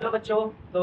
Hello बच्चों। तो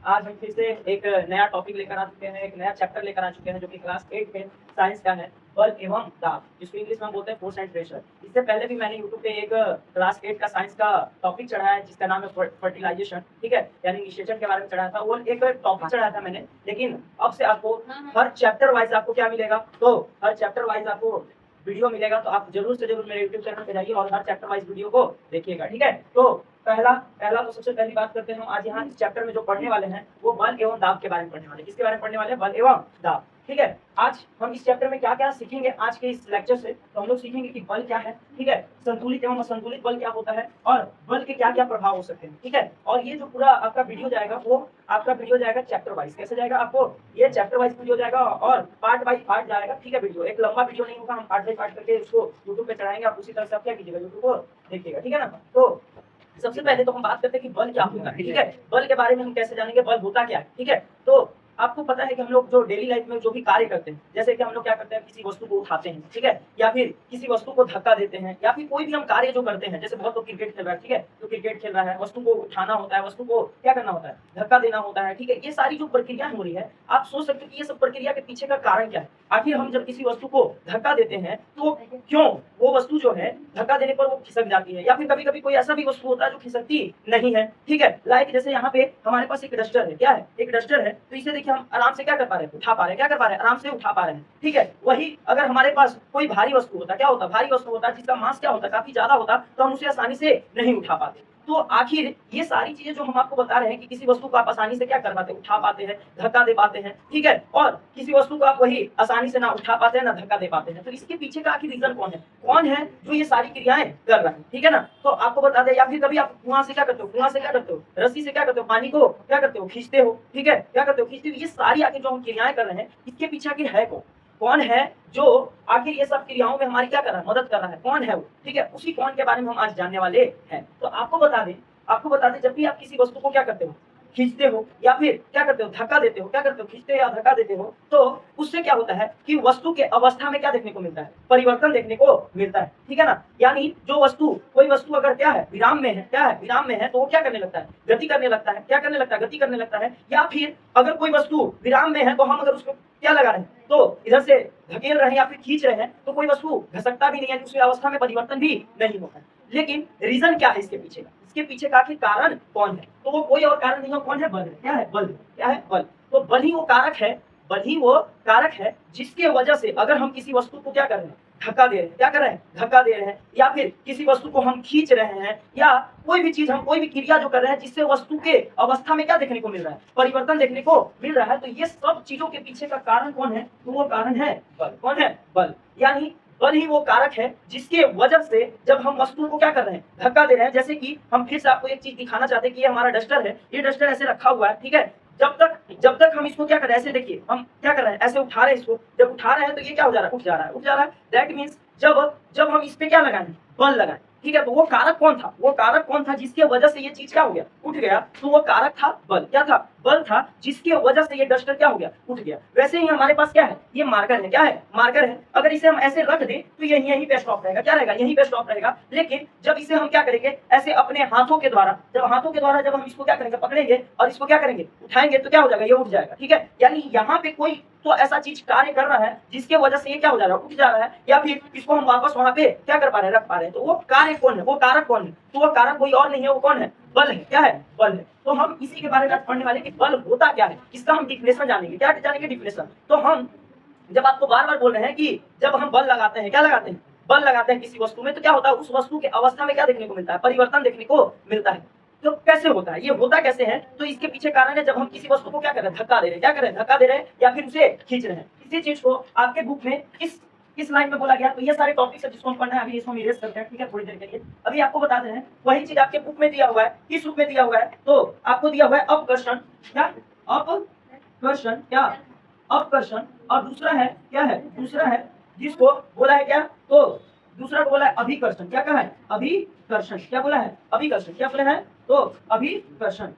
आज हम फिर से एक नया टॉपिक लेकर आ चुके हैं, एक नया चैप्टर लेकर आ चुके हैं जो कि क्लास 8 में साइंस का है, बल एवं दाब, जिसको इंग्लिश में हम बोलते हैं फोर्स एंड प्रेशर। इससे पहले भी मैंने यूट्यूब पे एक क्लास 8 का साइंस का टॉपिक चढ़ाया है जिसका नाम है फर्टिलाइजेशन, ठीक है, यानी निषेचन के बारे में चढ़ाया था। वो एक टॉपिक चढ़ाया था मैंने, लेकिन अब से आपको हर चैप्टर वाइज आपको क्या मिलेगा, तो हर चैप्टर वाइज आपको वीडियो मिलेगा। तो आप जरूर से जरूर मेरे यूट्यूब चैनल पे जाइए और हर चैप्टर वाइज वीडियो को देखिएगा, ठीक है। तो पहला पहला तो सबसे पहली बात करते हैं हम आज यहाँ इस चैप्टर में जो पढ़ने वाले हैं वो बल एवं दाब के बारे में पढ़ने वाले हैं। किसके बारे में पढ़ने वाले हैं? बल एवं दाब, ठीक है। आज हम इस चैप्टर में क्या क्या सीखेंगे आज के इस लेक्चर से, तो हम लोग सीखेंगे कि बल क्या है, ठीक है, संतुलित एवं असंतुलित बल क्या होता है और बल के क्या क्या प्रभाव हो सकते हैं, ठीक है। और ये जो पूरा आपका वीडियो जाएगा वो आपका वीडियो जाएगा चैप्टर वाइज। कैसे जाएगा? आपको ये चैप्टर वाइज वीडियो जाएगा और पार्ट बाई पार्ट जाएगा, ठीक है। वीडियो एक लंबा वीडियो नहीं होगा, हम पार्ट बाई पार्ट करके उसको यूट्यूब पे चढ़ाएंगे। आप उसी तरह से आप क्या कीजिएगा, यूट्यूब को देखिएगा, ठीक है ना। तो सबसे पहले तो हम बात करते हैं कि बल क्या होता है, ठीक है। बल के बारे में हम कैसे जानेंगे, बल होता क्या है, ठीक है। तो आपको पता है कि हम लोग जो डेली लाइफ में जो भी कार्य करते हैं, जैसे कि हम लोग क्या करते हैं, किसी वस्तु को उठाते हैं, ठीक है, या फिर किसी वस्तु को धक्का देते हैं, या फिर कोई भी हम कार्य जो करते हैं, जैसे बहुत लोग क्रिकेट खेल रहा है, ठीक है, तो क्रिकेट खेल रहा है, वस्तु को उठाना होता है, वस्तु को क्या करना होता है, धक्का देना होता है, ठीक है। ये सारी जो प्रक्रिया हो रही है, आप सोच सकते हो कि ये सब प्रक्रिया के पीछे का कारण क्या है। आखिर हम जब किसी वस्तु को धक्का देते हैं तो क्यों वो वस्तु जो है धक्का देने पर वो खिसक जाती है, या फिर कभी कभी कोई ऐसा भी वस्तु होता है जो खिसकती नहीं है, ठीक है। लाइक जैसे यहाँ पे हमारे पास एक डस्टर है, क्या है, एक डस्टर है, तो इसे देखिए हम आराम से क्या कर पा रहे हैं, उठा पा रहे हैं, क्या कर पा रहे हैं, आराम से उठा पा रहे हैं, ठीक है। वही अगर हमारे पास कोई भारी वस्तु होता, क्या होता, भारी वस्तु होता जिसका मास क्या होता, काफी ज्यादा होता, तो हम उसे आसानी से नहीं उठा पाते। तो आखिर ये सारी चीजें जो हम आपको बता रहे हैं कि किसी वस्तु को आप आसानी से क्या कर पाते हैं, उठा पाते हैं, धक्का दे पाते हैं, ठीक है, और किसी वस्तु को आप वही आसानी से ना उठा पाते हैं ना धक्का दे पाते हैं, तो इसके पीछे का आखिर रीजन कौन है जो ये सारी क्रियाएं कर रहा है, ठीक है ना। तो आपको बता दें, या फिर कभी आप कुआं से क्या करते हो, कुआं से क्या करते हो, रस्सी से क्या करते हो, पानी को क्या करते हो, खींचते हो, ठीक है, क्या करते हो, खींचते हो। ये सारी आखिर जो हम क्रियाएं कर रहे हैं इसके पीछे आखिर है कौन है जो आखिर ये सब क्रियाओं में हमारी क्या कर रहा है, मदद कर रहा है, कौन है वो, ठीक है। उसी कौन के बारे में हम आज जानने वाले हैं। तो आपको बता दें जब भी आप किसी वस्तु को क्या करते हो, खींचते हो, या फिर क्या करते हो, धक्का देते हो, क्या करते हो, खींचते हो या धक्का देते हो, तो उससे क्या होता है कि वस्तु के अवस्था में क्या देखने को मिलता है, परिवर्तन देखने को मिलता है, ठीक है ना। यानी जो वस्तु, कोई वस्तु अगर क्या है, विराम में है, क्या है, विराम में है, तो वो क्या करने लगता है, गति करने लगता है, क्या करने लगता है, गति करने लगता है। या फिर अगर कोई वस्तु विराम में है तो हम अगर उसको क्या लगा रहे हैं, तो इधर से धकेल रहे हैं या फिर खींच रहे हैं, तो कोई वस्तु घसकता भी नहीं है, उसकी अवस्था में परिवर्तन भी नहीं होता है। लेकिन रीजन क्या है इसके पीछे का, इसके पीछे का आखिर कारण कौन है, तो वो कोई और कारण नहीं है, कौन है, बल है। क्या है, बल, क्या है, बल। तो बल ही वो कारक है, बल ही वो कारक है जिसके वजह से अगर हम किसी वस्तु को क्या कर रहे हैं, धक्का दे रहे हैं, क्या कर रहे हैं, धक्का दे रहे हैं, या फिर किसी वस्तु को हम खींच रहे हैं, या कोई भी चीज हम कोई भी क्रिया जो कर रहे हैं जिससे वस्तु के अवस्था में क्या देखने को मिल रहा है, परिवर्तन देखने को मिल रहा है, तो ये सब चीजों के पीछे का कारण कौन है, तो वो कारण है बल। कौन है, बल। यानी बल ही वो कारक है जिसके वजह से जब हम वस्तु को क्या कर रहे हैं, धक्का दे रहे हैं। जैसे कि हम फिर से आपको एक चीज दिखाना चाहते हैं कि ये हमारा डस्टर है, ये डस्टर ऐसे रखा हुआ है, ठीक है। जब तक हम इसको क्या कर रहे हैं, ऐसे देखिए हम क्या कर रहे हैं, ऐसे उठा रहे हैं इसको, जब उठा रहे हैं तो ये क्या हो जा रहा है, उठ जा रहा है, उठ जा रहा है। दैट मीन्स जब हम इस पे क्या लगाएं, बल लगाएं, ठीक है। तो वो कारक कौन था, वो कारक कौन था जिसके वजह से ये चीज क्या हो गया, उठ गया, तो वो कारक था बल। क्या था, बल था, जिसके वजह से ये डस्टर क्या हो गया, उठ गया। वैसे ही हमारे पास क्या है, ये मार्कर है, क्या है, मार्कर है। अगर इसे हम ऐसे रख दें तो ये यहीं पे स्टॉप रहेगा, क्या रहेगा, यहीं पे स्टॉप रहेगा। लेकिन जब इसे हम क्या करेंगे, ऐसे अपने हाथों के द्वारा जब हम इसको क्या करेंगे, पकड़ेंगे और इसको क्या करेंगे, उठाएंगे, तो क्या हो जाएगा, ये उठ जाएगा, ठीक है। यानी यहाँ पे कोई तो ऐसा चीज कार्य कर रहा है जिसके वजह से ये क्या हो जा रहा है, उठ जा रहा है, या फिर इसको हम वापस वहां पे क्या कर पा रहे हैं, रख पा रहे हैं। तो वो कार्य कौन है, वो कारक कौन है, तो वो कारक कोई और नहीं है, वो कौन है, बल है। क्या है, बल है। तो हम इसी के बारे में पढ़ने वाले कि बल होता क्या है, इसका हम डिफिनेशन जानेंगे। क्या जानेंगे, डिफिनेशन। तो हम जब आपको बार बार बोल रहे हैं कि जब हम बल लगाते हैं, क्या लगाते हैं, बल लगाते हैं किसी वस्तु में, तो क्या होता है, उस वस्तु के अवस्था में क्या देखने को मिलता है, परिवर्तन देखने को मिलता है। तो कैसे होता है, ये होता कैसे है, तो इसके पीछे कारण है जब हम किसी वस्तु को क्या कर रहे हैं, धक्का दे रहे हैं, क्या कर रहे हैं, धक्का दे रहे हैं, या फिर उसे खींच रहे हैं। इसी चीज को आपके बुक में किस लाइन में बोला गया, तो ये सारे टॉपिक्स है जिसको हम पढ़ना है। अभी इसको हम इरेज करते हैं, ठीक है, थोड़ी देर के लिए। अभी आपको बता दे रहे हैं वही चीज आपके बुक में दिया हुआ है, किस रूप में दिया हुआ है, तो आपको दिया हुआ है अपकर्षण, क्या, अपकर्षण, क्या, अपकर्षण। और दूसरा है, क्या है, दूसरा है जिसको बोला है क्या, तो दूसरा को बोला है अभिकर्षण। क्या कहा है, अभिकर्षण। क्या बोला है, अभिकर्षण। क्या बोला है, तो अभिकर्षण,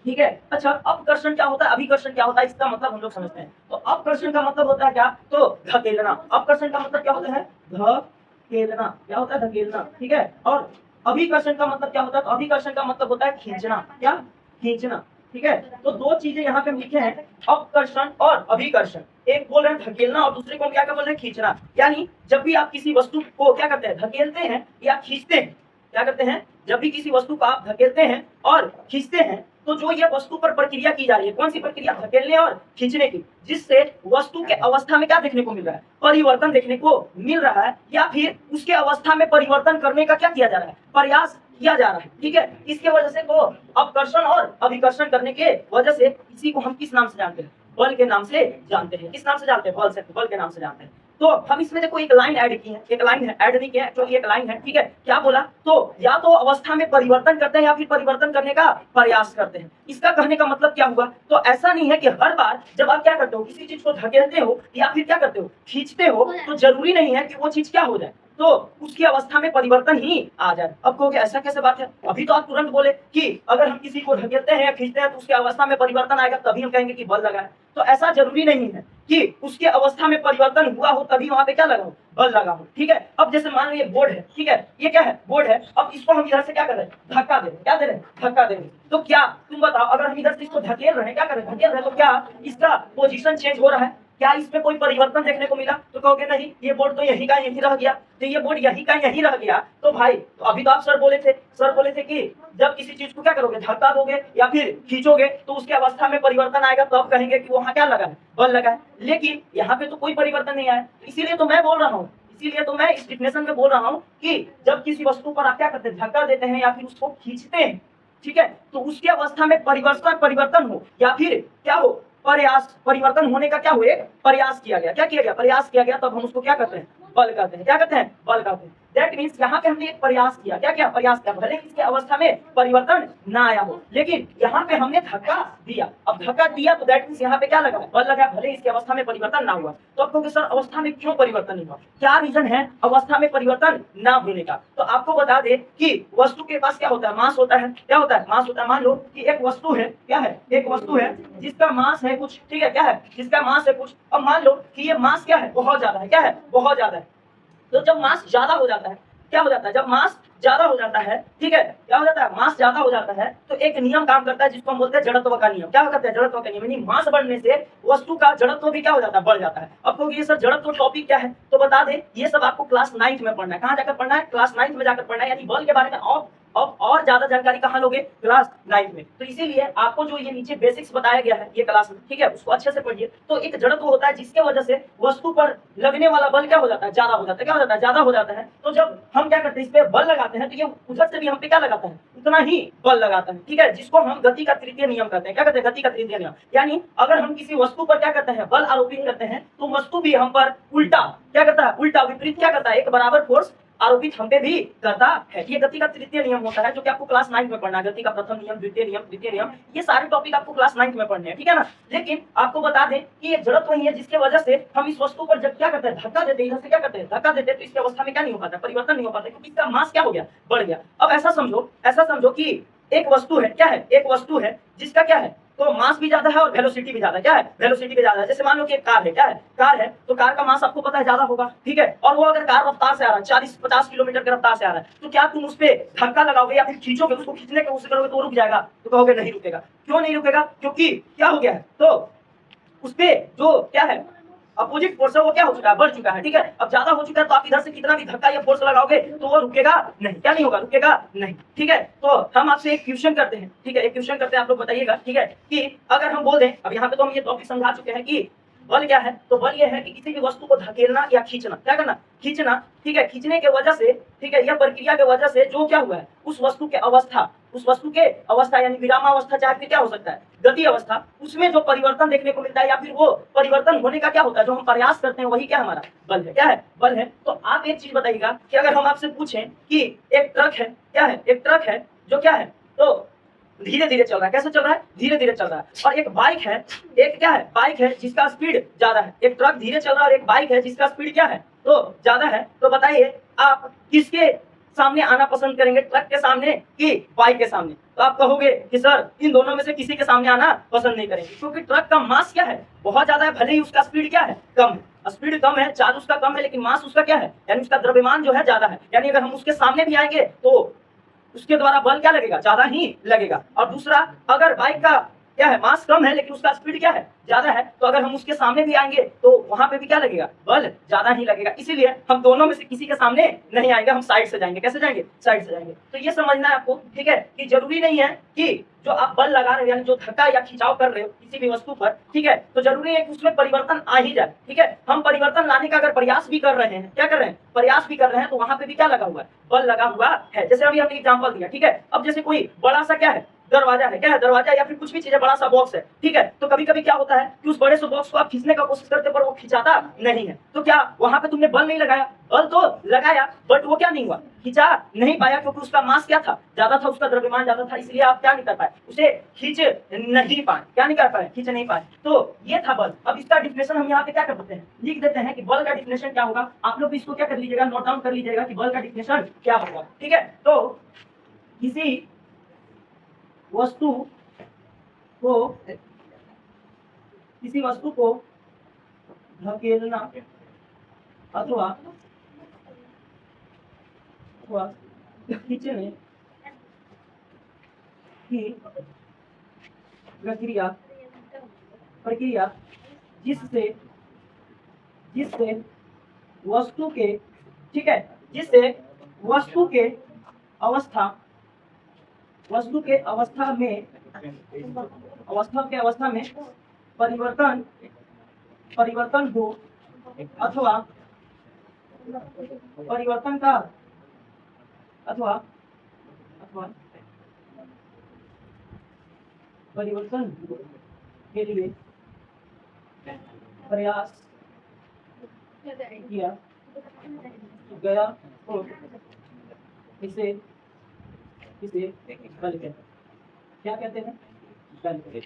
ठीक है। अच्छा, अपकर्षण क्या होता है, अभिकर्षण क्या होता है, इसका मतलब हम लोग समझते हैं। तो अपकर्षण का मतलब होता है क्या, तो धकेलना। अपकर्षण का मतलब क्या होता है, धकेलना। क्या होता है, धकेलना, ठीक है। और अभिकर्षण का मतलब क्या होता है, तो अभिकर्षण का मतलब होता है खींचना। क्या, खींचना। ठीक है, तो दो चीजें यहाँ पे हम लिखे हैं, अपकर्षण और अभिकर्षण। एक बोल रहे हैं धकेलना और दूसरे को हम क्या बोल रहे हैं, खींचना। यानी जब भी आप किसी वस्तु को क्या करते हैं, धकेलते हैं या खींचते हैं, क्या करते हैं, जब भी किसी वस्तु को आप धकेलते हैं और खींचते हैं, तो जो ये वस्तु पर प्रक्रिया की जा रही है, कौन सी प्रक्रिया, धकेलने और खींचने की, जिससे वस्तु के अवस्था में क्या देखने को मिल रहा है, परिवर्तन देखने को मिल रहा है, या फिर उसके अवस्था में परिवर्तन करने का क्या किया जा रहा है, प्रयास किया जा रहा है। ठीक है, इसके वजह से तो अपकर्षण और अभिकर्षण करने के वजह से इसी को हम किस नाम से जानते हैं, बल के नाम से जानते हैं। किस नाम से जानते हैं, बल से, बल के नाम से जानते हैं। तो हम इसमें देखो एक लाइन ऐड की है, एक लाइन है, ऐड नहीं किया एक्चुअली, एक लाइन है। ठीक है, क्या बोला, तो या तो अवस्था में परिवर्तन करते हैं या फिर परिवर्तन करने का प्रयास करते हैं। इसका कहने का मतलब क्या हुआ, तो ऐसा नहीं है कि हर बार जब आप क्या करते हो, किसी चीज को धकेलते हो या फिर क्या करते हो, खींचते हो, तो जरूरी नहीं है कि वो चीज क्या हो जाए, तो उसकी अवस्था में परिवर्तन ही आ जाए। अब कहोगे ऐसा कैसे बात है, अभी तो आप तुरंत बोले कि अगर हम किसी को धकेलते हैं या खींचते हैं तो उसकी अवस्था में परिवर्तन आएगा, तभी हम कहेंगे कि बल लगा है। तो ऐसा जरूरी नहीं है कि उसके अवस्था में परिवर्तन हुआ हो तभी वहां पे क्या लगा हो, बल लगा हो। ठीक है, अब जैसे मान लो ये बोर्ड है, ठीक है, ये क्या है, बोर्ड है। अब इसको हम इधर से क्या कर रहे हैं, धक्का दे रहे हैं, क्या दे रहे हैं, धक्का दे रहे हैं। तो क्या तुम बताओ, अगर हम इधर से इसको धकेल रहे हैं, क्या कर रहे हैं, धकेल रहे हैं, तो क्या इसका पोजीशन चेंज हो रहा है, क्या इसमें कोई परिवर्तन देखने को मिला, तो कहोगे नहीं, ये बोर्ड तो यही का यही रह गया। तो ये बोर्ड यही का यही रह गया, तो भाई तो अभी तो आप सर बोले थे कि जब किसी चीज को क्या करोगे, धक्का दोगे या फिर खींचोगे तो उसके अवस्था में परिवर्तन आएगा, तो आप कहेंगे कि वहां क्या लगा है, बल लगा है। लेकिन यहाँ पे तो कोई परिवर्तन नहीं आया, इसीलिए तो मैं बोल रहा हूँ, इसीलिए तो मैं इस डिफिनेशन में बोल रहा हूँ कि जब किसी वस्तु पर आप क्या करते हैं, धक्का देते हैं या फिर उसको खींचते हैं, ठीक है, तो उसकी अवस्था में परिवर्तन हो या फिर क्या हो, प्रयास, परिवर्तन होने का क्या हुए, प्रयास किया गया, क्या किया गया, प्रयास किया गया, तब हम उसको क्या करते हैं, बल कहते हैं। क्या कहते हैं, बल कहते हैं। दैट मीन्स यहाँ पे हमने एक प्रयास किया, क्या क्या प्रयास किया, भले इसके अवस्था में परिवर्तन ना आया हो, लेकिन यहाँ पे हमने धक्का दिया। अब धक्का दिया तो दैट मीन्स यहाँ पे क्या लगा, बल लगा, भले इसकी अवस्था में परिवर्तन ना हुआ। तो आपको कि सर अवस्था में क्यों परिवर्तन नहीं हुआ, क्या रीजन है अवस्था में परिवर्तन ना होने का। तो आपको बता दे कि वस्तु के पास क्या होता है, मास होता है। क्या होता है, मास होता है। मान लो कि एक वस्तु है, क्या है, एक वस्तु है जिसका मास है कुछ, ठीक है, क्या है, जिसका मास है कुछ। अब मान लो कि ये मास क्या है, बहुत ज्यादा है, क्या है, बहुत ज्यादा है। तो जब मास ज्यादा हो जाता है, क्या हो जाता है, जब मास ज्यादा हो जाता है, ठीक है, क्या हो जाता है, मास ज्यादा हो जाता है, तो एक नियम काम करता है जिसको हम बोलते हैं जड़त्व का नियम। क्या करता है, जड़त्व का नियम, यानी मास बढ़ने से वस्तु का जड़त्व भी क्या हो जाता है, बढ़ जाता है। अब कहोगे ये सर जड़त्व टॉपिक क्या है, तो बता दे ये सब आपको क्लास 9th में पढ़ना है। कहाँ जाकर पढ़ना है, क्लास 9th में जाकर पढ़ना है। यानी बल के बारे में और ज्यादा जानकारी कहाँ लोगे, क्लास 9th में। तो इसीलिए आपको जो ये नीचे बेसिक्स बताया गया है ये क्लास में, ठीक है, उसको अच्छे से पढ़िए। तो एक जड़त्व होता है जिसके वजह से वस्तु पर लगने वाला बल क्या हो जाता है, ज्यादा हो जाता है। क्या हो जाता है, ज्यादा हो जाता है। तो जब हम क्या करते हैं, इस पे बल लगाते हैं, तो ये उधर से भी हम पे क्या लगाता है, उतना ही बल लगाता है। ठीक है, जिसको हम गति का तृतीय नियम कहते हैं। क्या कहते हैं, गति का तृतीय नियम। यानी अगर हम किसी वस्तु पर क्या करते हैं, बल आरोपित करते हैं, तो वस्तु भी हम पर उल्टा क्या करता है, उल्टा विपरीत क्या करता है, एक बराबर फोर्स आरोपित हम पे भी करता है। ये गति का तृतीय नियम होता है जो कि आपको क्लास 9th में पढ़ना है। गति का प्रथम नियम, द्वितीय नियम, तृतीय नियम, ये सारे टॉपिक आपको क्लास 9th में पढ़ने हैं, ठीक है ना। लेकिन आपको बता दें कि ये जड़त्व वही है जिसके वजह से हम इस वस्तु पर जब क्या करते हैं, धक्का देते हैं, इधर से क्या करते हैं, धक्का देते हैं, तो इसकी अवस्था में क्या नहीं हो पाता, परिवर्तन नहीं हो पाता, क्योंकि इसका मास क्या हो गया, बढ़ गया। अब ऐसा समझो कि एक वस्तु है, क्या है, एक वस्तु है जिसका क्या है, तो मास भी ज्यादा है और वेलोसिटी भी ज्यादा है। क्या है, वेलोसिटी भी ज्यादा है। जैसे मान लो कि एक कार है, क्या है, कार है, तो कार का मास आपको पता है ज्यादा होगा, ठीक है, और वो अगर कार रफ्तार से आ रहा है, 40-50 किलोमीटर की रफ्तार से आ रहा है, तो क्या तुम उस पे धक्का लगाओगे या फिर खींचोगे, उसको खींचने की कोशिश करोगे तो वो रुक जाएगा, तो कहोगे नहीं रुकेगा। क्यों नहीं रुकेगा, क्योंकि क्या हो गया है, तो उस पे जो क्या है अपोजिट फोर्स है वो क्या हो चुका है, बढ़ चुका है। ठीक है, अब ज्यादा हो चुका है तो आप इधर से कितना भी धक्का या फोर्स लगाओगे तो वो रुकेगा नहीं। क्या नहीं होगा, रुकेगा नहीं। ठीक है, तो हम आपसे एक क्वेश्चन करते हैं, ठीक है, एक क्वेश्चन करते हैं, आप लोग बताइएगा, ठीक है, कि अगर हम बोल दें, अब यहाँ पे तो हम ये टॉपिक समझा चुके हैं कि बल क्या है, तो बल ये है कि किसी भी वस्तु को धकेलना या खींचना। क्या करना, खींचना, ठीक है, खींचने के वजह से, ठीक है, यह प्रक्रिया के वजह से जो क्या हुआ है, उस वस्तु के अवस्था यानी विरामावस्था, चाहे फिर क्या हो सकता है, गति अवस्था, उसमें जो परिवर्तन देखने को मिलता है या फिर वो परिवर्तन होने का क्या होता है, जो हम प्रयास करते हैं, वही क्या हमारा बल है। क्या है, बल है। तो आप एक चीज बताइएगा कि अगर हम आपसे पूछें कि एक ट्रक है, क्या है, एक ट्रक है जो क्या है, तो धीरे धीरे चल रहा है। कैसे चल रहा है, धीरे धीरे चल रहा है। और एक बाइक है, एक क्या है, बाइक है जिसका स्पीड ज्यादा है। एक ट्रक धीरे चल रहा है और एक बाइक है जिसका स्पीड क्या है, तो ज्यादा है। तो बताइए आप किसके सामने आना पसंद करेंगे, ट्रक के सामने कि बाइक के सामने। तो आप कहोगे कि सर इन दोनों में से किसी के सामने आना पसंद नहीं करेंगे, क्योंकि ट्रक का मास क्या है, बहुत ज्यादा है, भले ही उसका स्पीड क्या है, कम है। स्पीड कम है, चार्ज उसका कम है, लेकिन मास उसका क्या है, यानी उसका द्रव्यमान जो है ज्यादा है। यानी अगर हम उसके सामने भी आएंगे तो उसके द्वारा बल क्या लगेगा, ज्यादा ही लगेगा। और दूसरा, अगर बाइक का क्या है, मास कम है लेकिन उसका स्पीड क्या है, ज्यादा है, तो अगर हम उसके सामने भी आएंगे तो वहां पे भी क्या लगेगा, बल ज्यादा ही लगेगा। इसीलिए हम दोनों में से किसी के सामने नहीं आएंगे, हम साइड से जाएंगे। कैसे जाएंगे, साइड से जाएंगे। तो ये समझना है आपको, ठीक है, कि जरूरी नहीं है कि जो आप बल लगा रहे हो यानी जो धक्का या खिंचाव कर रहे हो किसी भी वस्तु पर, ठीक है, तो जरूरी है कि उसमें परिवर्तन आ ही जाए। ठीक है, हम परिवर्तन लाने का अगर प्रयास भी कर रहे हैं, क्या कर रहे हैं, प्रयास भी कर रहे हैं, तो वहां पे भी क्या लगा हुआ है, बल लगा हुआ है। जैसे अभी हमने एग्जांपल दिया, ठीक है। अब जैसे कोई बड़ा सा क्या है, दरवाजा है, क्या है, दरवाजा या फिर कुछ भी चीज है, बड़ा सा बॉक्स है, ठीक है। तो कभी कभी क्या होता है कि उस बड़े से बॉक्स को आप खींचने का कोशिश करते पर वो खिंचाता नहीं है, तो क्या वहां पे तुमने बल नहीं लगाया, बल तो लगाया, बट वो क्या नहीं हुआ, खींचा नहीं पाया, क्योंकि उसका मास क्या था, ज्यादा था, उसका द्रव्यमान ज्यादा था, इसलिए आप क्या नहीं कर पाए, उसे खींच नहीं पाए, क्या नहीं कर पाए, खींच नहीं पाए। तो ये था बल। अब इसका डिफिनेशन हम यहाँ पे क्या कर देते हैं, लिख देते हैं कि बल का डिफिनेशन क्या होगा। आप लोग इसको क्या कर लीजिएगा, नोट डाउन कर लीजिएगा कि बल का डिफिनेशन क्या होगा। ठीक है, तो किसी वस्तु को धकेलना अथवा खींचने की प्रक्रिया जिससे वस्तु के, ठीक है, जिससे वस्तु के अवस्था में परिवर्तन हो अथवा परिवर्तन के लिए प्रयास किया गया हो, इसे बल कहते हैं। क्या कहते हैं, बल कहते हैं।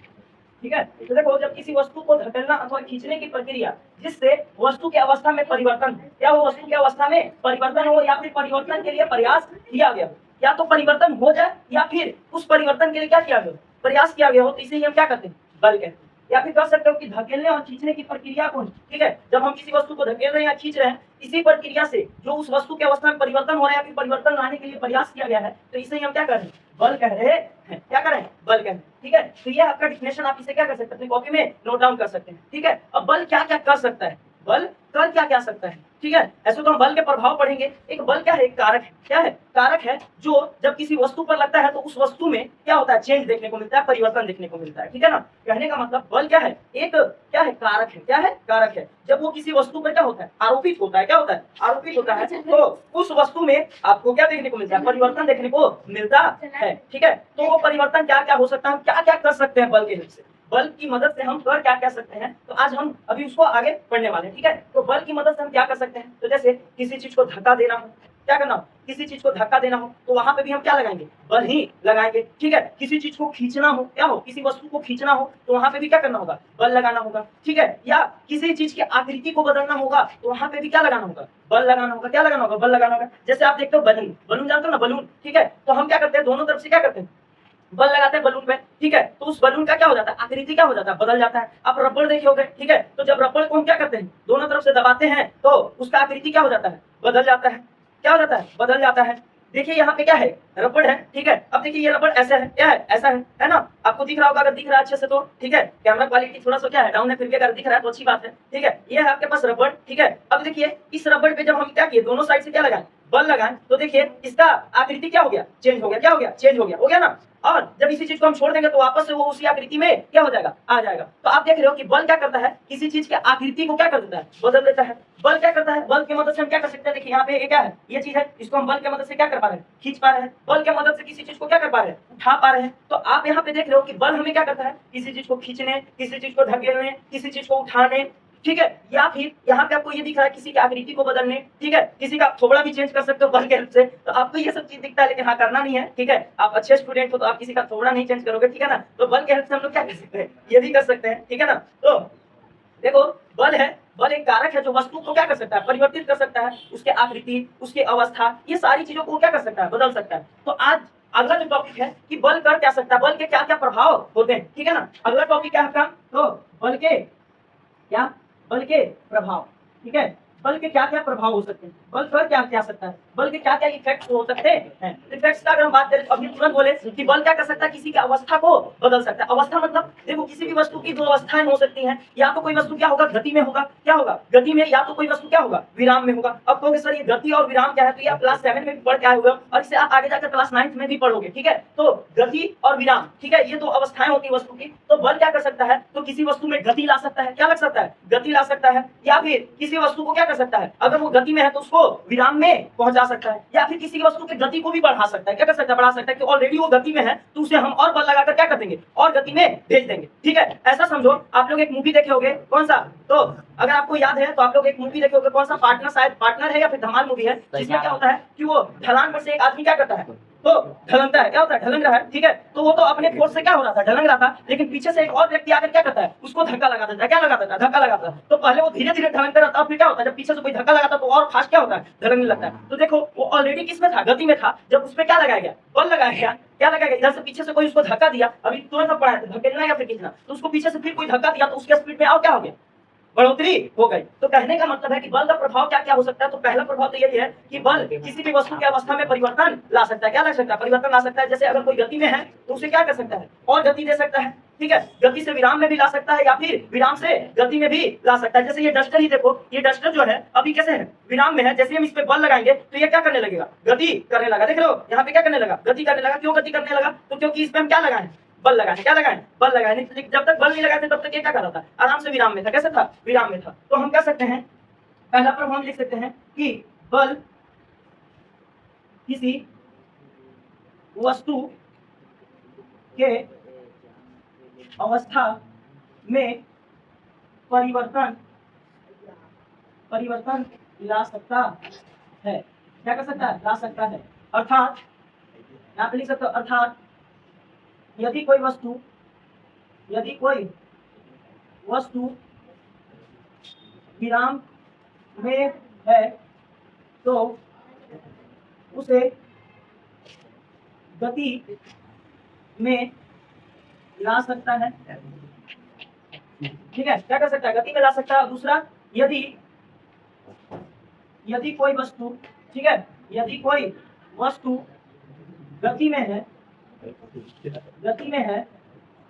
ठीक है, तो देखो, जब किसी वस्तु को धकेलना अथवा खींचने की प्रक्रिया जिससे वस्तु की अवस्था में परिवर्तन, क्या हो, वस्तु की अवस्था में परिवर्तन हो, या फिर परिवर्तन के लिए प्रयास किया गया, या तो परिवर्तन हो जाए या फिर उस परिवर्तन के लिए क्या किया गया, प्रयास किया गया हो, तो इसे हम क्या कहते हैं, बल कहते हैं। या फिर कह सकते हो कि धकेलने और खींचने की प्रक्रिया को, ठीक है, जब हम किसी वस्तु को धकेल रहे हैं या खींच रहे हैं, इसी प्रक्रिया से जो उस वस्तु की अवस्था में परिवर्तन हो रहा है या फिर परिवर्तन लाने के लिए प्रयास किया गया है, तो इसे हम क्या कर रहे हैं, बल कह रहे हैं। क्या कर रहे हैं, बल कह रहे हैं। ठीक है, तो ये आपका डिफिनेशन, आप इसे क्या कर सकते हैं, अपनी कॉपी में नोट डाउन कर सकते हैं। ठीक है, अब बल क्या क्या कर सकता है, बल कर क्या क्या सकता है। ठीक है, ऐसे तो हम बल के प्रभाव पढ़ेंगे। एक बल क्या है, एक कारक है। क्या है, कारक है जो जब किसी वस्तु पर लगता है तो उस वस्तु में क्या होता है, चेंज देखने को मिलता है, परिवर्तन देखने को मिलता है। ठीक है ना, कहने का मतलब बल क्या है, एक क्या है, कारक है। क्या है, कारक है। जब वो किसी वस्तु पर क्या होता है, आरोपित होता है, क्या होता है, आरोपित होता है, तो उस वस्तु में आपको क्या देखने को मिलता है, परिवर्तन देखने को मिलता है। ठीक है, तो वो परिवर्तन क्या क्या हो सकता है, क्या क्या कर सकते हैं बल के हेल्प से, बल की मदद से हम कर क्या क्या सकते हैं, तो आज हम अभी उसको आगे पढ़ने वाले हैं। ठीक है, तो बल की मदद से हम क्या कर सकते हैं, तो जैसे किसी चीज को धक्का देना हो, क्या करना हो, किसी चीज को धक्का देना हो, तो वहां पे भी हम क्या लगाएंगे, बल ही लगाएंगे। ठीक है, किसी चीज को खींचना हो, क्या हो, किसी वस्तु को खींचना हो, तो वहां पे भी क्या करना होगा, बल लगाना होगा। ठीक है, या किसी चीज की आकृति को बदलना होगा, तो वहां पे भी क्या लगाना होगा, बल लगाना होगा। क्या लगाना होगा, बल लगाना होगा। जैसे आप देखते हो बलून, बलून जानते हो ना, बलून। ठीक है, तो हम क्या करते हैं, दोनों तरफ से क्या करते हैं, बल लगाते हैं बलून पे। ठीक है, तो उस बलून का क्या हो जाता है, आकृति क्या हो जाता है, बदल जाता है। आप रबड़ देखे होंगे। ठीक है, तो जब रबड़ को हम क्या करते हैं, दोनों तरफ से दबाते हैं, तो उसका आकृति क्या हो जाता है, बदल जाता है। क्या हो जाता है, बदल जाता है। देखिए यहाँ पे क्या है, रबड़ है। ठीक है, अब देखिए ये रबड़ ऐसा है, क्या है, ऐसा है ना, आपको दिख रहा होगा, अगर दिख रहा है अच्छे से तो ठीक है, कैमरा क्वालिटी थोड़ा सा क्या है, डाउन है, फिर भी अगर दिख रहा है तो अच्छी बात है। ठीक है, ये है आपके पास रबड़। ठीक है, अब देखिए इस रबड़ पे जब हम क्या किए, दोनों साइड से क्या लगाए, बल लगाए, तो देखिए इसका आकृति क्या हो गया, चेंज हो गया। क्या हो गया, चेंज हो गया ना। और जब इसी चीज को हम छोड़ देंगे तो वापस से वो उसी आकृति में क्या हो जाएगा, आ जाएगा। तो आप देख रहे हो कि बल क्या करता है, किसी चीज की आकृति को क्या कर देता है, बदल देता है। बल क्या करता है, बल की मदद से हम क्या कर सकते हैं, देखिए यहाँ पे ये क्या है, ये चीज है, इसको हम बल की मदद से क्या कर पा रहे हैं, खींच पा रहे हैं। बल की मदद से किसी चीज को क्या कर पा रहे हैं, उठा पा रहे हैं। तो आप यहाँ पे देख रहे हो कि बल हमें क्या करता है, किसी चीज को खींचने, किसी चीज को धकेलने, किसी चीज को उठाने। ठीक है, या फिर यहाँ पे आपको ये दिख रहा है, किसी की आकृति को बदलने। ठीक है, किसी का थोबड़ा भी चेंज कर सकते हो बल के हेल्प से। तो आपको ये सब चीज दिखता है, लेकिन हाँ करना नहीं है। ठीक है, आप अच्छे स्टूडेंट हो तो आप किसी का थोबड़ा नहीं चेंज करोगे। ठीक है ना, तो बल के हेल्प से हम लोग क्या कर सकते हैं, ये भी कर सकते हैं। ठीक है ना, तो देखो बल है, बल एक कारक है जो वस्तु को क्या कर सकता है, परिवर्तित कर सकता है, उसके आकृति, उसकी अवस्था, ये सारी चीजों को क्या कर सकता है, बदल सकता है। तो आज अगला जो टॉपिक है कि बल कर क्या सकता है, बल के क्या क्या प्रभाव होते हैं। ठीक है ना, अगला टॉपिक क्या है आपका, तो बल के क्या, बल के प्रभाव। ठीक है, बल के क्या क्या प्रभाव हो सकते हैं, बल कर क्या क्या सकता है, बल के क्या क्या इफेक्ट्स हो सकते हैं। इफेक्ट्स का अगर हम बात करें तो अभी तुरंत बोले कि बल क्या कर सकता है, किसी की अवस्था को बदल सकता है। अवस्था मतलब देखो किसी भी वस्तु की दो अवस्थाएं हो सकती हैं, या तो कोई वस्तु क्या होगा, गति में होगा, क्या होगा गति में, या तो कोई वस्तु क्या होगा, विराम में होगा। अब कहोगे सर ये गति और विराम क्या है, तो ये आप क्लास 7 में भी पढ़ के आए होगा और इसे आप आगे जाकर क्लास 9 में भी पढ़ोगे, ठीक है। तो गति और विराम, ठीक है, ये दो अवस्थाएं होती है वस्तु की। तो बल क्या कर सकता है, तो किसी वस्तु में गति ला सकता है, क्या लग सकता है, गति ला सकता है, या फिर किसी वस्तु को क्या कर सकता है, अगर वो गति में है तो उसको विराम में पहुंचा सकता है, या फिर किसी वस्तु की गति को भी बढ़ा सकता है, क्या कर सकता है, बढ़ा सकता है कि ऑलरेडी वो गति में है तो उसे हम और बल लगाकर क्या कर देंगे, और गति में भेज देंगे, ठीक है। ऐसा समझो आप लोग एक मूवी देखे होंगे, कौन सा, तो अगर आपको याद है तो आप लोग एक मूवी देखे होंगे, कौन सा, पार्टनर, शायद पार्टनर है या फिर धमाल मूवी है, जिसमें क्या होता है कि वो ढलान पर से एक आदमी क्या करता है, तो ढलनता है, क्या होता है, ढलन रहा है, ठीक है। तो वो तो अपने फोर्स से क्या हो रहा था, ढलन रहा था, लेकिन पीछे से एक और व्यक्ति आकर क्या करता है, उसको धक्का लगा देता है, क्या लगा देता है, धक्का लगाता है। तो पहले वो धीरे धीरे ढलनता रहता है, फिर क्या होता है, जब पीछे से कोई धक्का लगाता है तो और फास्ट क्या होता है, ढलने लगता है। तो देखो वो ऑलरेडी किस में था, गति में था, जब उस पर क्या लगाया गया, बल लगाया गया, क्या लगाया गया, इधर से पीछे से कोई उसको धक्का दिया, अभी तुरंत पड़ा है धकेलना या फिर खींचना, तो उसको पीछे से फिर कोई धक्का दिया तो उसके स्पीड में और क्या हो गया, बढ़ोतरी हो गई। तो कहने का मतलब है कि बल का प्रभाव क्या क्या हो सकता है। तो पहला प्रभाव तो यही है कि बल किसी भी वस्तु की अवस्था में परिवर्तन ला सकता है, क्या ला सकता है, परिवर्तन ला सकता है। जैसे अगर कोई गति में है तो उसे क्या कर सकता है, और गति दे सकता है, ठीक है। गति से विराम में भी ला सकता है या फिर विराम से गति में भी ला सकता है। जैसे ये डस्टर ही देखो, ये डस्टर जो है अभी कैसे है, विराम में है, जैसे हम इस पे बल लगाएंगे तो ये क्या करने लगेगा, गति करने लगा, देख रहे हो यहाँ पे क्या करने लगा, गति करने लगा। क्यों गति करने लगा, तो क्योंकि इस पे हम क्या लगाए, बल लगाए, क्या लगाए, बल लगाए। नहीं जब तक बल नहीं लगाते तब तक ये क्या कर रहा था, आराम से विराम में था, कैसे था, विराम में था। तो हम कह सकते हैं, पहला प्रभाव लिख सकते हैं कि बल किसी वस्तु के अवस्था में परिवर्तन ला सकता है, क्या कर सकता है, ला सकता है। अर्थात यहाँ पे लिख सकते हो, अर्थात यदि कोई वस्तु विराम में है तो उसे गति में ला सकता है, ठीक है, क्या कर सकता है, गति में ला सकता है। दूसरा, यदि कोई वस्तु, ठीक है, यदि कोई वस्तु गति में है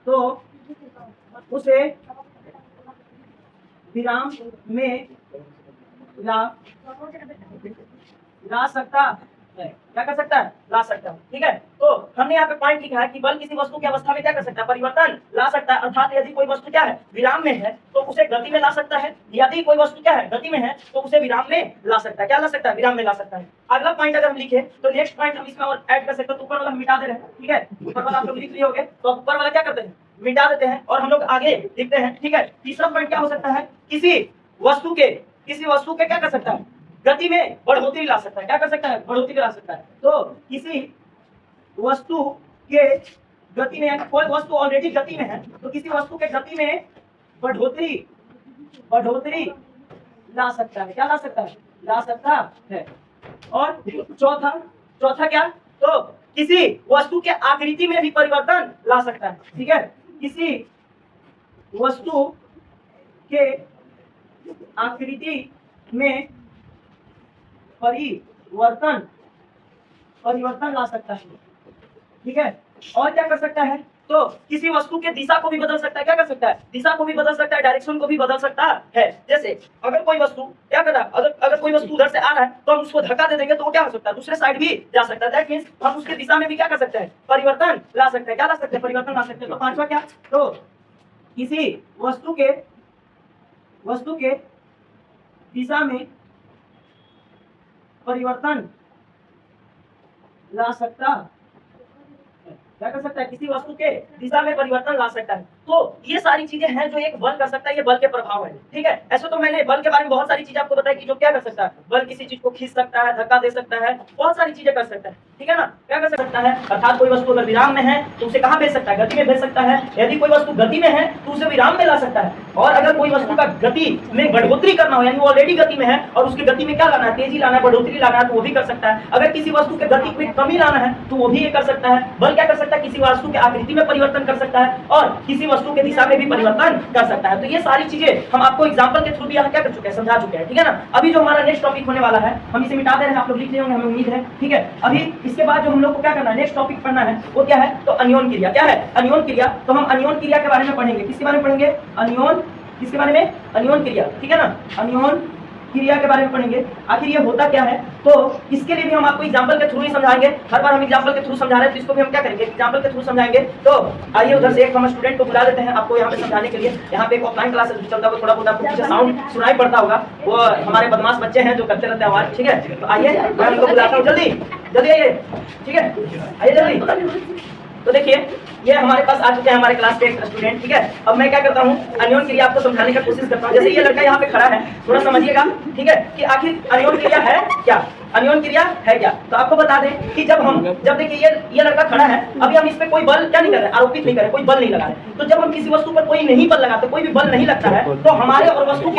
तो उसे विराम में ला सकता है, क्या कर सकता है, ला सकता है, ठीक है। तो हमने यहाँ पे पॉइंट लिखा है कि बल किसी वस्तु की अवस्था में क्या कर सकता है, परिवर्तन ला सकता है। अर्थात यदि कोई वस्तु क्या है, विराम में है तो उसे गति में ला सकता है, यदि कोई वस्तु क्या है, गति में है तो उसे विराम में ला सकता है, क्या ला सकता है, विराम में ला सकता है। अगला पॉइंट अगर हम लिखे तो नेक्स्ट पॉइंट हम इसमें और ऐड कर सकते हैं। तो ऊपर वाला हम मिटा दे रहे हैं, ठीक है, ऊपर वाला आप लोग लिख लिए होंगे, तो ऊपर वाला क्या करते हैं, मिटा देते हैं और हम लोग आगे लिखते हैं, ठीक है। तीसरा पॉइंट क्या हो सकता है, किसी वस्तु के क्या कर सकता है, गति में बढ़ोतरी ला सकता है, क्या कर सकता है, बढ़ोतरी ला सकता है। तो किसी वस्तु के गति में, यानी कोई वस्तु ऑलरेडी गति में है तो किसी वस्तु के गति में बढ़ोतरी ला सकता है, क्या ला सकता है, ला सकता है। और चौथा क्या, तो किसी वस्तु के आकृति में भी परिवर्तन ला सकता है, ठीक है, किसी वस्तु के आकृति में परिवर्तन ला सकता है, ठीक है। और क्या कर सकता है, तो किसी वस्तु के दिशा को भी बदल सकता है, क्या कर सकता है, दिशा को भी बदल सकता है, डायरेक्शन को भी बदल सकता है। जैसे अगर कोई वस्तु क्या कर रहा है, अगर कोई वस्तु उधर से आ रहा है तो हम उसको धक्का दे देंगे तो वो क्या हो सकता है, दूसरे साइड भी जा सकता है। दैट मींस हम उसके दिशा में भी क्या कर सकते हैं, परिवर्तन ला सकते हैं, क्या ला सकते हैं, परिवर्तन ला सकते हैं। तो पांचवा क्या, तो किसी वस्तु के दिशा में परिवर्तन ला सकता है, क्या कर सकता है, किसी वस्तु के दिशा में परिवर्तन ला सकता है। तो ये सारी चीजें हैं जो एक बल कर सकता है, ये बल के प्रभाव है, ठीक है। ऐसे तो मैंने बल के बारे में बहुत सारी चीजें आपको बताई कि जो क्या कर सकता है, बल किसी चीज को खींच सकता है, धक्का दे सकता है, बहुत सारी चीजें कर सकता है, ठीक है ना, क्या कर सकता है। अर्थात कोई वस्तु अगर विराम में है तो उसे कहाँ भेज सकता है, गति में भेज सकता है। यदि कोई वस्तु गति में है तो उसे विराम में ला सकता है। और अगर कोई वस्तु का गति में बढ़ोतरी करना हो, यानी वो ऑलरेडी गति में है और उसकी गति में क्या लाना है, तेजी लाना है, बढ़ोतरी लाना है, तो वो भी कर सकता है। अगर किसी वस्तु के गति में कमी लाना है तो वो भी ये कर सकता है। बल क्या कर सकता है, किसी वस्तु के आकृति में परिवर्तन कर सकता है और किसी वस्तु के दिशा में भी परिवर्तन कर सकता है। तो ये सारी चीजें हम आपको एग्जाम्पल के थ्रू भी यहाँ क्या कर चुके हैं, समझा चुके हैं, ठीक है ना। अभी जो हमारा नेक्स्ट टॉपिक होने वाला है, हम इसे मिटा दे रहे हैं, आप लोग लिख रहे होंगे, हमें उम्मीद है, ठीक है। अभी इसके बाद जो हम लोग को क्या करना है, नेक्स्ट टॉपिक पढ़ना है, वो क्या है, तो अनियन क्रिया। क्या है, अनियन क्रिया। तो हम अनियन क्रिया के बारे में पढ़ेंगे। किसके बारे में पढ़ेंगे, अनियन, किसके बारे में, अनियन क्रिया, ठीक है ना, अनियन क्रिया के बारे में पढ़ेंगे। आखिर ये होता क्या है, तो इसके लिए भी हम आपको एग्जांपल के थ्रू ही समझाएंगे। हर बार हम एग्जांपल के थ्रू समझा रहे हैं, तो इसको भी हम क्या करेंगे, एग्जांपल के थ्रू समझाएंगे। तो आइए उधर से एक हम स्टूडेंट को बुला देते हैं आपको यहाँ पे समझाने के लिए। यहाँ पे एक ऑफलाइन क्लासेस भी चलता है, थोड़ा बहुत आपको पीछे साउंड सुनाई पड़ता होगा, वो हमारे बदमाश बच्चे हैं जो करते रहते हैं आवाज, ठीक है। तो आइए मैं उनको बुलाता हूँ, जल्दी जल्दी आइए, ठीक है, आइए जल्दी। तो देखिए ये हमारे पास आ चुके हैं हमारे क्लास के एक स्टूडेंट, ठीक है। अब मैं क्या करता हूँ, अनियन क्रिया आपको समझाने का कोशिश करता हूँ। जैसे ये लड़का यहाँ पे खड़ा है, थोड़ा समझिएगा, ठीक है, कि आखिर अनियन क्रिया है क्या, अनियन क्रिया है क्या। तो आपको बता दें कि जब देखिए ये लड़का खड़ा है, अभी हम इस पे कोई बल क्या नहीं कर रहे, आरोपित नहीं कर रहे, कोई बल नहीं लगा रहे। तो जब हम किसी वस्तु पर कोई नहीं बल लगाते, कोई भी बल नहीं लगता है, तो हमारे और वस्तु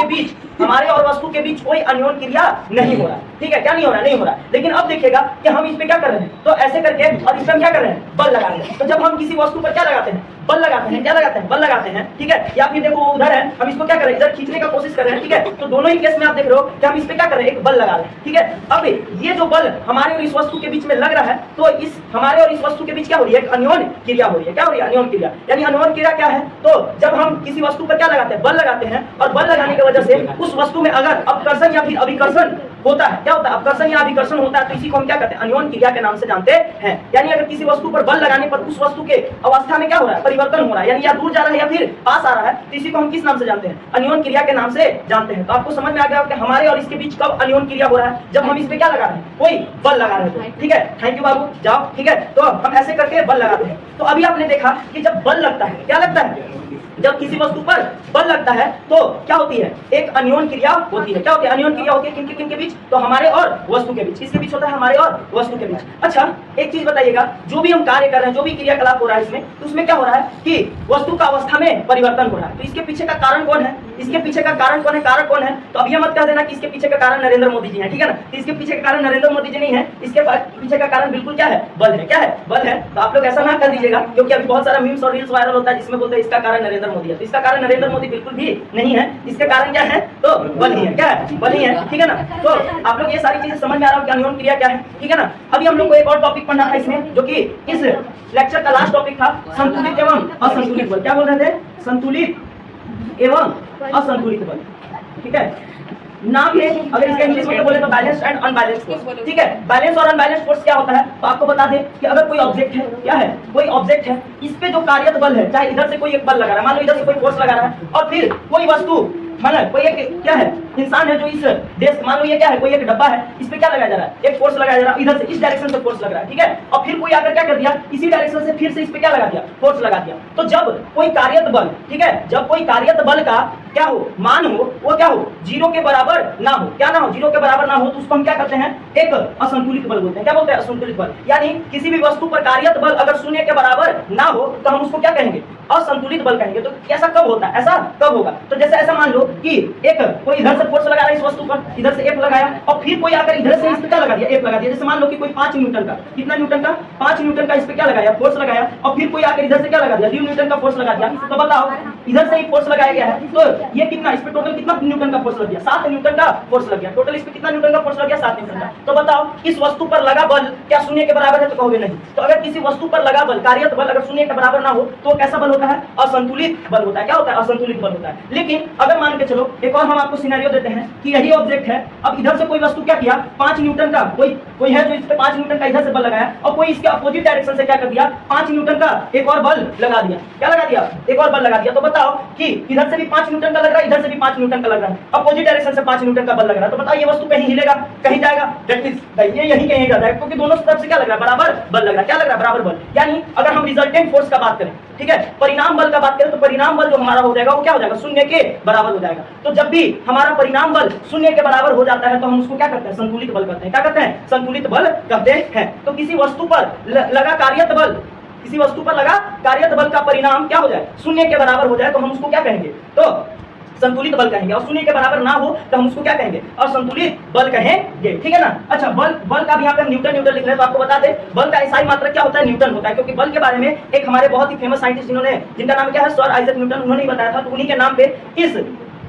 के बीच कोई अनियन क्रिया नहीं हो रहा, ठीक है, क्या नहीं हो रहा, नहीं हो रहा। लेकिन अब देखिएगा कि हम इस पे क्या कर रहे हैं, तो ऐसे करके और इस पे हम क्या कर रहे हैं, बल लगा रहे हैं। तो जब हम किसी वस्तु पर क्या लगाते हैं, बल लगाते हैं, क्या लगाते हैं, बल लगाते हैं, ठीक है। या फिर देखो वो उधर है, हम इसको क्या कर रहे हैं, इधर खींचने का कोशिश कर रहे हैं, ठीक है। तो दोनों ही केस में आप देख रहे हो कि हम इस पे क्या कर रहे हैं, एक बल लगा रहे हैं, ठीक है। अब ये जो बल हमारे और इस वस्तु के बीच में लग रहा है, तो इस हमारे और इस वस्तु के बीच क्या हो रही है, एक अनियन क्रिया हो रही है। क्या हो रही है, अनियन क्रिया। यानी अनियन क्रिया क्या है, तो जब हम किसी वस्तु पर क्या लगाते हैं, बल लगाते हैं, और बल लगाने की वजह से उस वस्तु में अगर अपकर्षण या फिर अभिकर्षण होता है, क्या होता है, अपकर्षण या अभिकर्षण होता है, तो इसी को हम क्या कहते हैं, अनियन क्रिया के नाम से जानते हैं। यानी अगर किसी वस्तु पर बल लगाने पर उस वस्तु के अवस्था में क्या हो रहा है, परिवर्तन हो रहा है, यानी या दूर जा रहा है या फिर पास आ रहा है, तो इसी को हम किस नाम से जानते हैं, अनियन क्रिया के नाम से जानते हैं। तो आपको समझ में आ गया कि हमारे और इसके बीच कब अनियन क्रिया हो रहा है, जब हम इस पे क्या लगा रहे हैं, कोई बल लगा रहे हैं, ठीक है। थैंक यू बाबू, जाओ, ठीक है। तो हम ऐसे करके बल लगाते हैं। तो अभी आपने देखा कि जब बल लगता है, क्या लगता है, जब किसी वस्तु पर बल लगता है तो क्या होती है, एक अनियन क्रिया होती है। क्या होती है, अनियन क्रिया होती है, किन के बीच, तो हमारे और वस्तु के बीच। किसके बीच होता है, हमारे और वस्तु के बीच। अच्छा एक चीज बताइएगा, जो भी हम कार्य कर रहे हैं, जो भी क्रियाकलाप हो रहा है इसमें, तो उसमें क्या हो रहा है कि वस्तु का अवस्था में परिवर्तन हो रहा है। तो इसके पीछे का कारण कौन है, इसके पीछे का कारण कौन है, कारक कौन है। तो अब ये मत कह देना कि इसके पीछे का कारण नरेंद्र मोदी जी है, ठीक है ना। तो इसके पीछे का कारण नरेंद्र मोदी जी नहीं है, इसके पीछे का कारण बिल्कुल क्या है, बल है। क्या है, बल है। तो आप लोग ऐसा ना कर दीजिएगा, क्योंकि अभी बहुत सारा मीम्स और रील्स वायरल होता है जिसमें बोलते हैं इसका कारण नरेंद्र मोदी है। तो इसका कारण नरेंद्र मोदी बिल्कुल भी नहीं है, इसके कारण क्या है, तो बल ही है। क्या है, बल ही है, ठीक है ना। तो आप लोग ये सारी चीजें समझ में आ रहा हो कि अनियन क्रिया क्या है, ठीक है ना। अभी हम लोग को एक और टॉपिक पढ़ना था इसमें, जो कि इस लेक्चर का लास्ट टॉपिक था, संतुलित एवं असंतुलित बल। क्या बोल रहे थे, संतुलित एवं असंतुलित बल, ठीक है। नाम है, अगर इसका इंग्लिश में बोले तो बैलेंस्ड एंड अनबैलेंस्ड फोर्स, ठीक है। बैलेंस और अनबैलेंस्ड फोर्स क्या होता है, तो आपको बता दें कि अगर कोई ऑब्जेक्ट है, क्या है, कोई ऑब्जेक्ट है, इस पे जो कार्यत बल है, चाहे इधर से कोई एक बल लगा रहा है, मान लो इधर से कोई फोर्स लगा रहा है, और फिर कोई वस्तु, माना कोई एक क्या है, इंसान है जो इस देश, मान लो ये क्या है, कोई एक डब्बा है, इस पे क्या लगाया जा रहा है, एक फोर्स लगाया जा रहा है, इधर से इस डायरेक्शन से फोर्स लग रहा है, ठीक है। और फिर कोई आकर क्या कर दिया, इसी डायरेक्शन से फिर से इस पे क्या लगा दिया, फोर्स लगा दिया। तो जब कोई कार्यत बल, ठीक है, जब कोई कार्यत बल का क्या हो, मान हो, वो क्या हो, 0 के बराबर ना हो। क्या ना हो, 0 के बराबर ना हो, तो उसको हम क्या करते हैं, एक असंतुलित बल बोलते हैं। क्या बोलते हैं, असंतुलित बल। यानी किसी भी वस्तु पर कार्यत बल अगर 0 के बराबर ना हो तो हम उसको क्या कहेंगे, असंतुलित बल कहेंगे। तो ऐसा कब होता है, ऐसा कब होगा, तो जैसे ऐसा मान लो कि एक कोई इधर से फोर्स लगा रहा है इस वस्तु पर, इधर से F लगाया, और फिर कोई आकर इधर से इस पे क्या लगा दिया, F लगा दिया। जैसे मान लो कि कोई 5 न्यूटन का, कितना न्यूटन का, 5 न्यूटन का इस पे क्या लगाया, फोर्स लगाया, और फिर कोई आकर इधर से क्या लगा दिया, 2 न्यूटन का फोर्स लगा दिया। तो बताओ इधर से एक फोर्स लगाया गया है, तो ये कितना, इस पे टोटल कितना न्यूटन का फोर्स लग गया, 7 न्यूटन का फोर्स लग गया। टोटल इस पे कितना न्यूटन का फोर्स लग गया, 7 न्यूटन का। तो बताओ इस वस्तु पर लगा बल क्या 0 के बराबर है, तो कहोगे नहीं। तो अगर किसी वस्तु पर लगा बल, कार्यत बल अगर 0 के बराबर ना हो तो कैसा बल होता है, असंतुलित बल होता है। क्या होता है, असंतुलित बल होता है। लेकिन अगर मान के चलो एक और हम आपको सिनेरियो देते हैं कि यही ऑब्जेक्ट है, अब इधर से कोई वस्तु क्या किया, 5 न्यूटन का कोई है जो इस पे 5 न्यूटन का इधर से बल लगाया, और कोई इसके अपोजिट डायरेक्शन से क्या कर दिया, 5 न्यूटन का एक और बल लगा दिया। क्या लगा दिया, एक और बल लगा दिया। तो बताओ कि इधर से भी 5 न्यूटन का लग रहा है, इधर से भी 5 न्यूटन का लग रहा है, अपोजिट डायरेक्शन से 5 न्यूटन का बल लग रहा है। तो बताओ ये वस्तु कहीं हिलेगा, कहीं जाएगा, दैट इज ये यहीं कहीं जाएगा, क्योंकि दोनों तरफ से क्या लग रहा है, बराबर बल लग रहा है। क्या लग रहा है, बराबर बल। यानी अगर हम रिजल्टेंट फोर्स का बात करें, ठीक है, परिणाम बल का बात करें, तो परिणाम बल जो हमारा हो जाएगा वो क्या हो जाएगा, 0 के बराबर हो जाएगा। तो जब भी हमारा परिणाम बल 0 के बराबर हो जाता है तो हम उसको क्या करते हैं, संतुलित बल कहते हैं। क्या कहते हैं, संतुलित बल कहते हैं। तो किसी वस्तु पर लगा कार्यत बल, किसी वस्तु पर लगा कार्यत बल का परिणाम क्या हो जाए, 0 के बराबर हो जाए, तो हम उसको क्या कहेंगे, तो संतुलित बल कहेंगे, और शून्य के बराबर ना हो तो हम उसको क्या कहेंगे, असंतुलित बल कहेंगे, ठीक है ना। अच्छा, बल का भी यहाँ पे हम न्यूटन लिख रहे हैं, तो आपको बता दें बल का एसआई मात्रक क्या होता है, न्यूटन होता है, क्योंकि बल के बारे में एक हमारे बहुत ही फेमस साइंटिस्ट जिनका नाम क्या है, सर आइजैक न्यूटन, उन्होंने ही बताया था। तो उन्हीं के नाम पे इस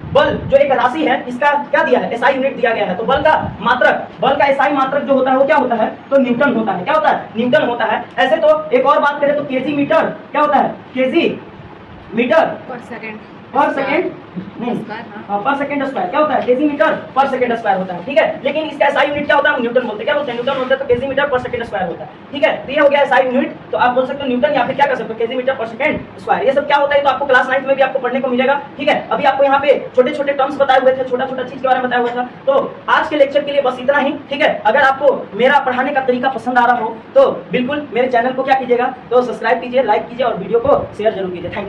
बल जो एक राशि है इसका क्या दिया है, एसआई यूनिट दिया गया है। तो बल का एसआई मात्रक जो होता है वो क्या होता है, तो न्यूटन होता है। क्या होता है, न्यूटन होता है। ऐसे तो एक और बात करें तो केजी मीटर क्या होता है, केजी मीटर पर सेकंड नहीं, पर सेकंड स्क्वायर क्या होता है, केजी मीटर पर सेकंड स्क्वायर होता है, ठीक है। लेकिन इसका एसआई यूनिट क्या होता है, न्यूटन बोलते हैं। क्या बोलते हैं, न्यूटन बोलते हैं। तो केजी मीटर पर सेकंड स्क्वायर होता है, ठीक है। तो ये हो गया एसआई यूनिट। तो आप बोल सकते हो न्यूटन, या फिर क्या कर सकते हो, केजी मीटर पर सेकंड स्क्वायर। ये सब क्या होता है तो आपको क्लास 9 में भी आपको पढ़ने को मिलेगा, ठीक है। अभी आपको यहाँ पे छोटे छोटे टर्म्स बताए हुए थे, छोटा छोटा चीज के बारे में बताया हुआ था। तो आज के लेक्चर के लिए बस इतना ही, ठीक है। अगर आपको मेरा पढ़ाने का तरीका पसंद आ रहा हो तो बिल्कुल मेरे चैनल को क्या कीजिएगा, तो सब्सक्राइब कीजिए, लाइक कीजिए और वीडियो को शेयर जरूर कीजिए। Thank you.